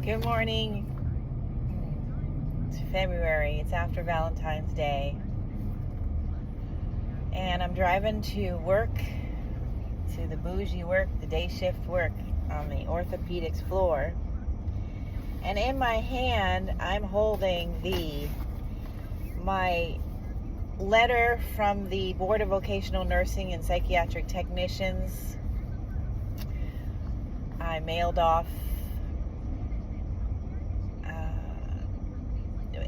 Good morning. It's February. It's after Valentine's Day. And I'm driving to work, to the bougie work, the day shift work on the orthopedics floor. And in my hand, I'm holding my letter from the Board of Vocational Nursing and Psychiatric Technicians. I mailed off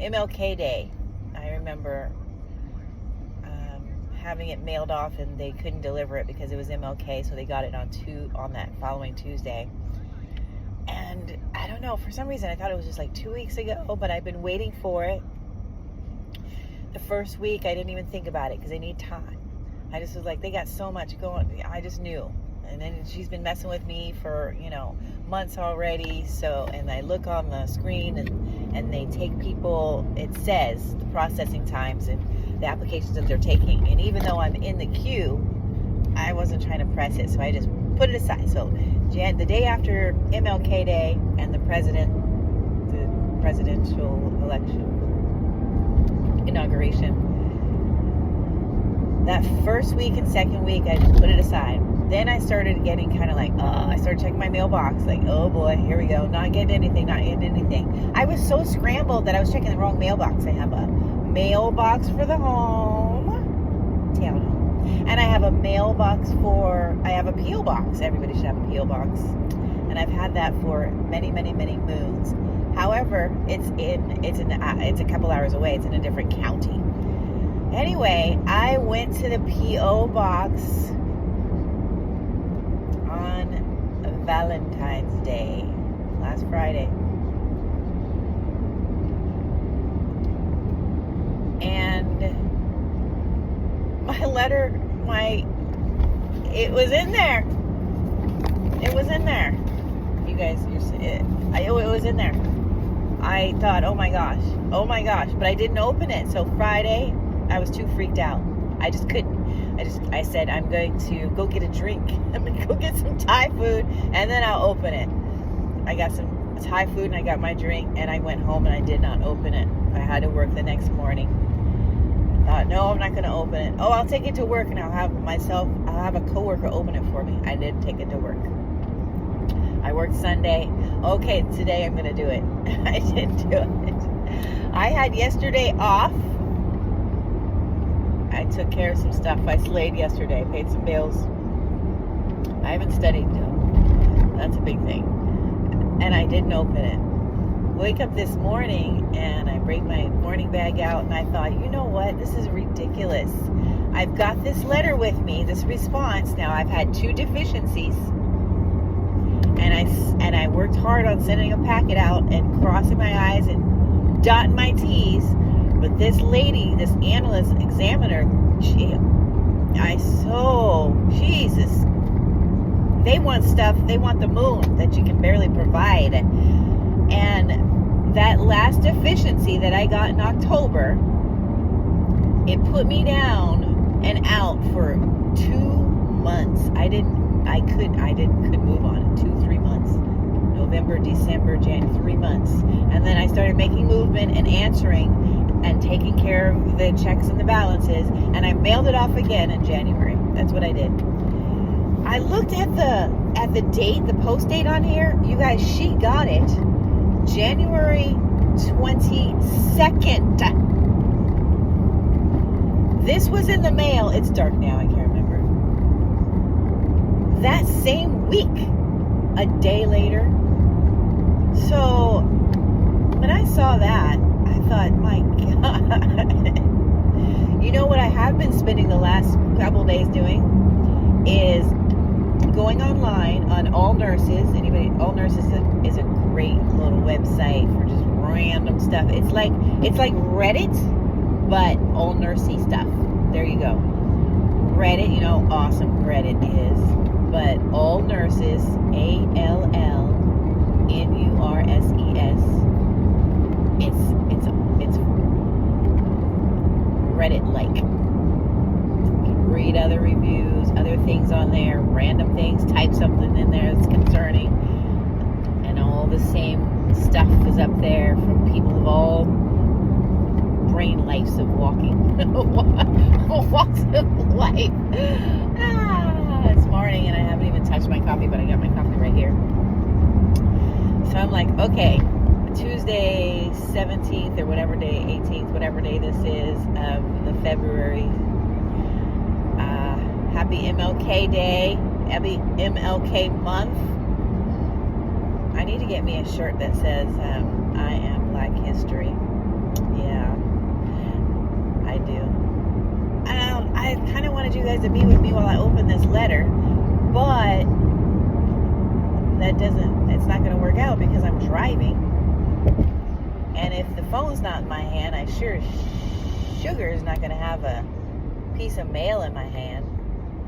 MLK Day. I remember having it mailed off, and they couldn't deliver it because it was MLK, so they got it on that following Tuesday. And I don't know, for some reason I thought it was just like 2 weeks ago, but I've been waiting for it. The first week I didn't even think about it because they need time. I just was like, they got so much going. I just knew. And then she's been messing with me for, months already. So, and I look on the screen and they take people, it says the processing times and the applications that they're taking. And even though I'm in the queue, I wasn't trying to press it. So I just put it aside. So the day after MLK Day and the presidential election inauguration, that first week and second week, I just put it aside. Then I started getting kind of like, I started checking my mailbox, like, oh boy, here we go, not getting anything. I was so scrambled that I was checking the wrong mailbox. I have a mailbox for the town home, and I have a mailbox I have a P.O. box. Everybody should have a P.O. box, and I've had that for many, many, many moons. However, it's a couple hours away. It's in a different county. Anyway, I went to the P.O. box on Valentine's Day, last Friday. And my letter, it was in there. It was in there. You guys, it was in there. I thought, oh my gosh. But I didn't open it. So Friday, I was too freaked out. I just couldn't. I said, I'm going to go get a drink. I'm going to go get some Thai food, and then I'll open it. I got some Thai food, and I got my drink, and I went home, and I did not open it. I had to work the next morning. I thought, no, I'm not going to open it. Oh, I'll take it to work, and I'll have a coworker open it for me. I did take it to work. I worked Sunday. Okay, today I'm going to do it. I didn't do it. I had yesterday off. I took care of some stuff. I slayed yesterday, paid some bills. I haven't studied though. That's a big thing. And I didn't open it. Wake up this morning and I break my morning bag out, and I thought, you know what? This is ridiculous. I've got this letter with me, this response. Now I've had 2 deficiencies. And I worked hard on sending a packet out and crossing my I's and dotting my T's. But this lady, this analyst examiner, Jesus. They want stuff, they want the moon that you can barely provide. And that last deficiency that I got in October, it put me down and out for 2 months. I couldn't move on in 2-3 months. November, December, January, 3 months. And then I started making movement and answering and taking care of the checks and the balances, and I mailed it off again in January. That's what I did. I looked at the date, the post date on here. You guys, she got it January 22nd. This was in the mail. It's dark now, I can't remember. That same week, a day later. So when I saw that, I thought, my God. You know what I have been spending the last couple days doing is going online on All Nurses. All Nurses is a great little website for just random stuff. It's like Reddit, but all nursey stuff. There you go. Reddit, awesome Reddit is. But All Nurses, ALLNURSES. It's Reddit-like. You can read other reviews, other things on there, random things, type something in there that's concerning, and all the same stuff right. It's morning and I haven't even touched my coffee, but I got my coffee right here. So I'm like, okay, Tuesday 17th or whatever day, 18th, whatever day this is of the February. Happy MLK Day, happy MLK month. I need to get me a shirt that says, I am Black History. Yeah, I do. I kind of wanted you guys to be with me while I open this letter, but it's not going to work out because I'm driving. And if the phone's not in my hand, I sure sugar is not going to have a piece of mail in my hand.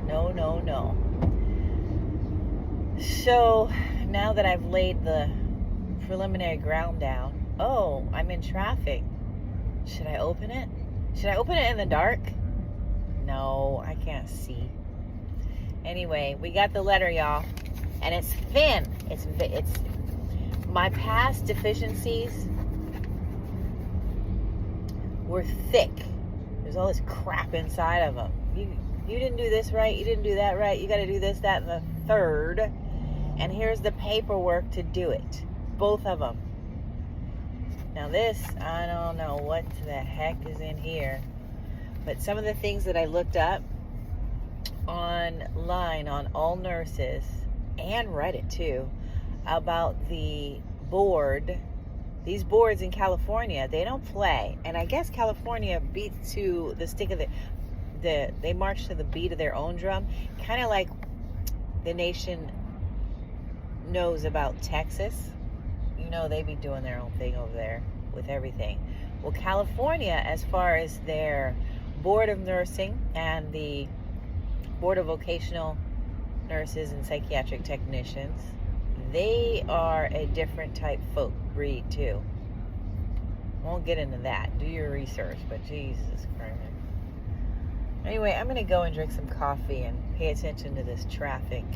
No, no, no. So now that I've laid the preliminary ground down, oh, I'm in traffic. Should I open it? Should I open it in the dark? No, I can't see. Anyway, we got the letter, y'all, and it's thin. It's my past deficiencies were thick. There's all this crap inside of them. You didn't do this right. You didn't do that right. You got to do this, that, and the third. And here's the paperwork to do it. Both of them. Now this, I don't know what the heck is in here. But some of the things that I looked up online on All Nurses and Reddit too about the board. These boards in California, they don't play. And I guess California beats to the stick of they march to the beat of their own drum. Kind of like the nation knows about Texas. You know, they be doing their own thing over there with everything. Well, California, as far as their Board of Nursing and the Board of Vocational Nurses and Psychiatric Technicians, they are a different type breed too. Won't get into that. Do your research, but Jesus Christ. Anyway, I'm going to go and drink some coffee and pay attention to this traffic.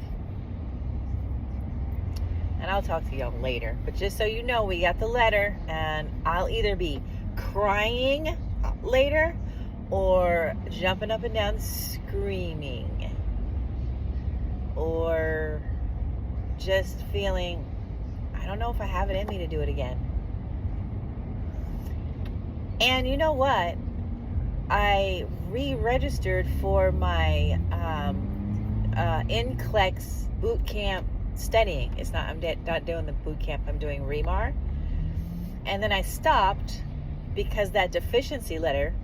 And I'll talk to y'all later. But just so you know, we got the letter, and I'll either be crying later or jumping up and down screaming, or just feeling, I don't know if I have it in me to do it again. And you know what? I re-registered for my NCLEX boot camp studying. It's not, I'm not doing the boot camp, I'm doing REMAR. And then I stopped because that deficiency letter,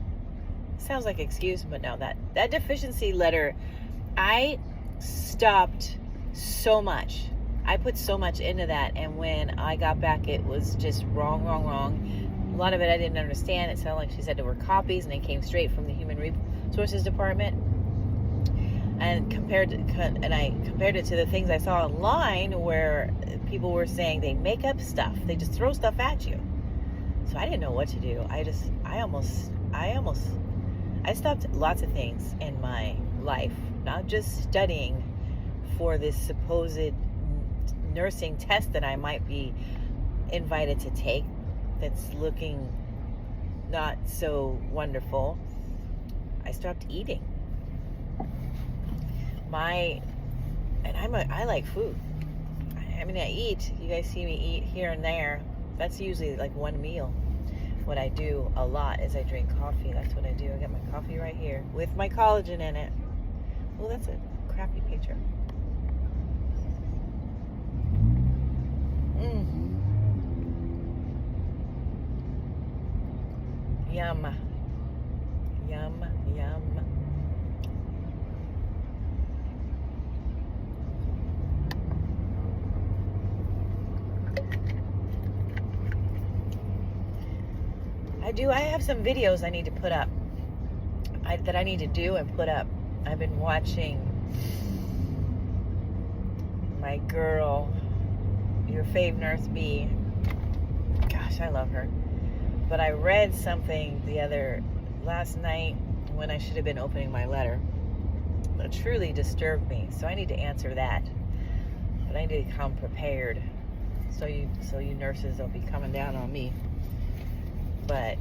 sounds like excuse, but no, that deficiency letter, I stopped so much. I put so much into that, and when I got back, it was just wrong. A lot of it I didn't understand. It sounded like she said there were copies, and they came straight from the Human Resources Department. And I compared it to the things I saw online where people were saying they make up stuff. They just throw stuff at you. So I didn't know what to do. I stopped lots of things in my life, not just studying for this supposed nursing test that I might be invited to take that's looking not so wonderful. I stopped eating. I like food. I mean, I eat. You guys see me eat here and there. That's usually like one meal. What I do a lot is I drink coffee. That's what I do. I got my coffee right here with my collagen in it. Oh, that's a crappy picture. Yum. Yum, yum. I have some videos I need to put up. That I need to do and put up. I've been watching my girl, your fave nurse B. Gosh, I love her. But I read something last night when I should have been opening my letter that truly disturbed me. So I need to answer that. But I need to come prepared. So you nurses will be coming down on me. But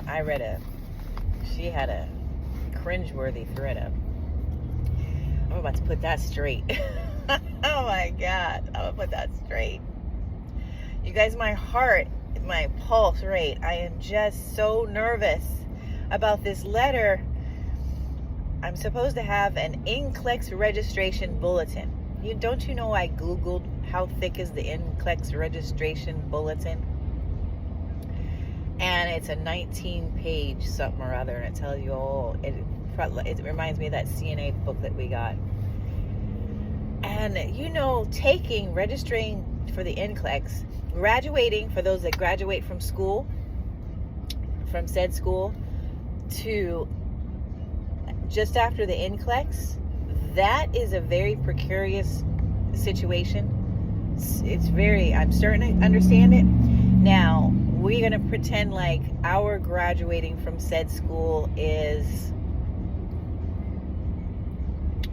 I read she had a cringeworthy thread up I'm about to put that straight. Oh my God. I'm going to put that straight. You guys, my heart, my pulse rate. I am just so nervous about this letter. I'm supposed to have an NCLEX registration bulletin. Don't you know I Googled how thick is the NCLEX registration bulletin? And it's a 19-page something or other, and it tells you all. It reminds me of that CNA book that we got. And registering for the NCLEX, graduating, for those that graduate from school, from said school, to just after the NCLEX, that is a very precarious situation. I'm starting to understand it. Now, we're going to pretend like our graduating from said school is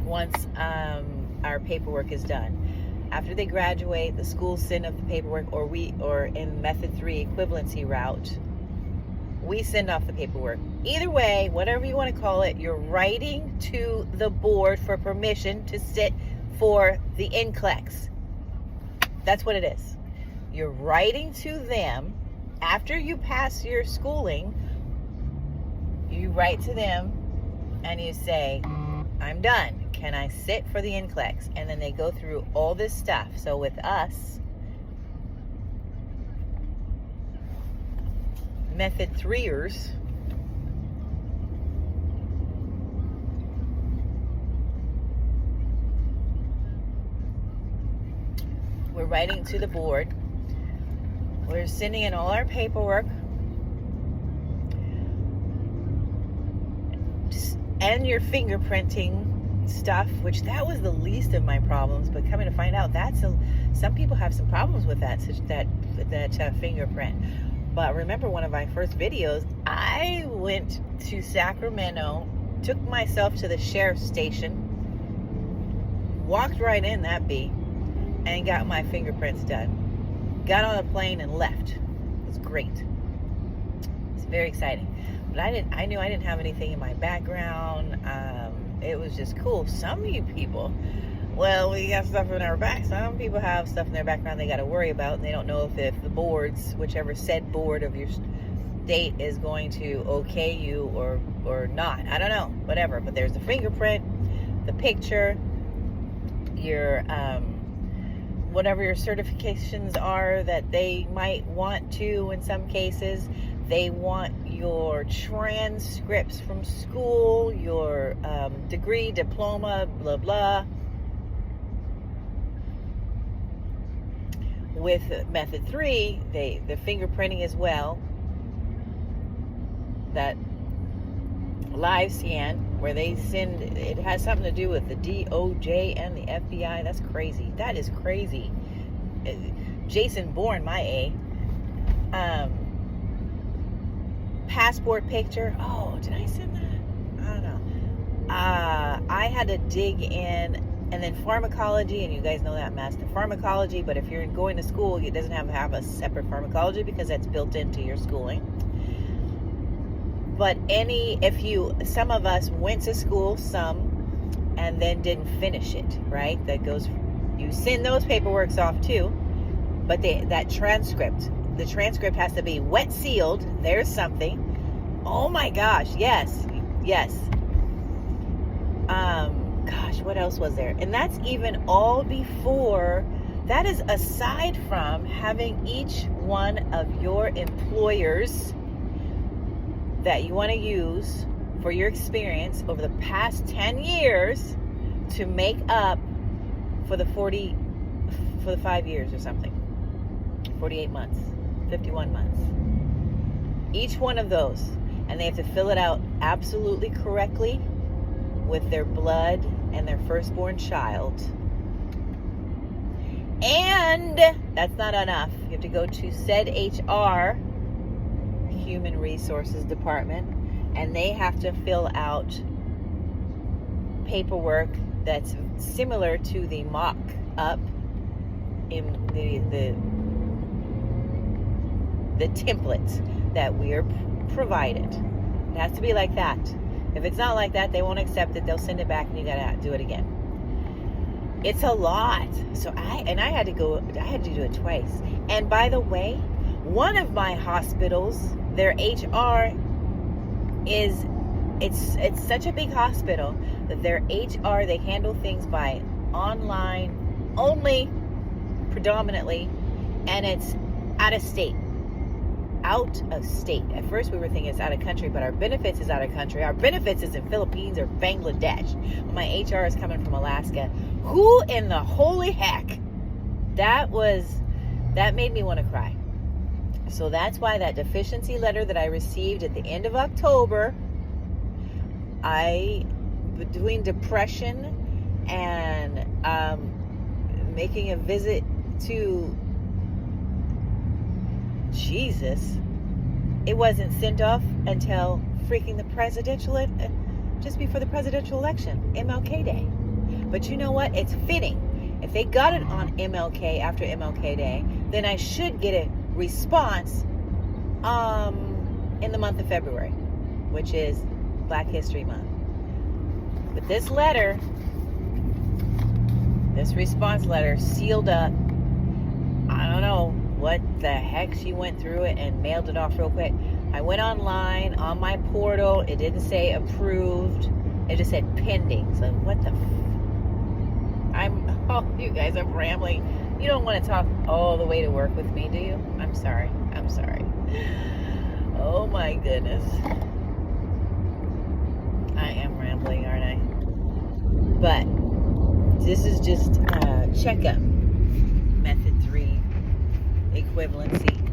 once our paperwork is done. After they graduate, the school send off the paperwork, or in method 3 equivalency route, we send off the paperwork. Either way, whatever you want to call it, you're writing to the board for permission to sit for the NCLEX. That's what it is. You're writing to them after you pass your schooling. You write to them and you say, I'm done. Can I sit for the NCLEX? And then they go through all this stuff. So with us, method 3ers, we're writing to the board. We're sending in all our paperwork and your fingerprinting stuff, which that was the least of my problems, but coming to find out some people have some problems with that fingerprint. But remember, one of my first videos, I went to Sacramento, took myself to the sheriff's station, walked right in that bee, and got my fingerprints done. Got on a plane and left. It was great. It's very exciting. But I knew I didn't have anything in my background. It was just cool. Some of you people, well, we got stuff in our back. Some people have stuff in their background they got to worry about, and they don't know if the boards, whichever said board of your state, is going to okay you or not. I don't know. Whatever. But there's the fingerprint, the picture, your whatever your certifications are that they might want to. In some cases, they want your transcripts from school, your degree, diploma, blah, blah. With method 3, the fingerprinting as well, that live scan, where they send, it has something to do with the DOJ and the FBI. That's crazy. That is crazy. Jason Bourne, my A. Passport picture. Oh, did I send that? I don't know. I had to dig in, and then pharmacology, and you guys know that mess, the pharmacology. But if you're going to school, it doesn't have a separate pharmacology because that's built into your schooling. But some of us went to school, some, and then didn't finish it, right? You send those paperworks off too, but that transcript, the transcript has to be wet sealed. There's something. Oh my gosh, yes. Gosh, what else was there? And that's even all before, that is aside from having each one of your employers that you want to use for your experience over the past 10 years to make up for the 5 years or something. 48 months, 51 months. Each one of those. And they have to fill it out absolutely correctly with their blood and their firstborn child. And that's not enough. You have to go to said HR, Human Resources Department, and they have to fill out paperwork that's similar to the mock-up in the templates that we're provided. It has to be like that. If it's not like that, they won't accept it. They'll send it back and you gotta do it again. It's a lot. So I had to do it twice. And by the way, one of my hospitals, their HR it's such a big hospital that their HR, they handle things by online only, predominantly, and it's out of state. Out of state. At first we were thinking it's out of country, but our benefits is out of country. Our benefits is in Philippines or Bangladesh. My HR is coming from Alaska. Who in the holy heck? That made me want to cry. So that's why that deficiency letter that I received at the end of October, between depression and making a visit to Jesus, it wasn't sent off until freaking just before the presidential election, MLK Day. But you know what? It's fitting. If they got it on MLK, after MLK Day, then I should get a response in the month of February, which is Black History Month. But this response letter, sealed up, I don't know what the heck, she went through it and mailed it off real quick. I went online on my portal. It didn't say approved. It just said pending. So what the you guys, I'm rambling. You don't want to talk all the way to work with me, do you? I'm sorry. Oh my goodness. I am rambling, aren't I? But this is just checkup. Method 3 equivalency.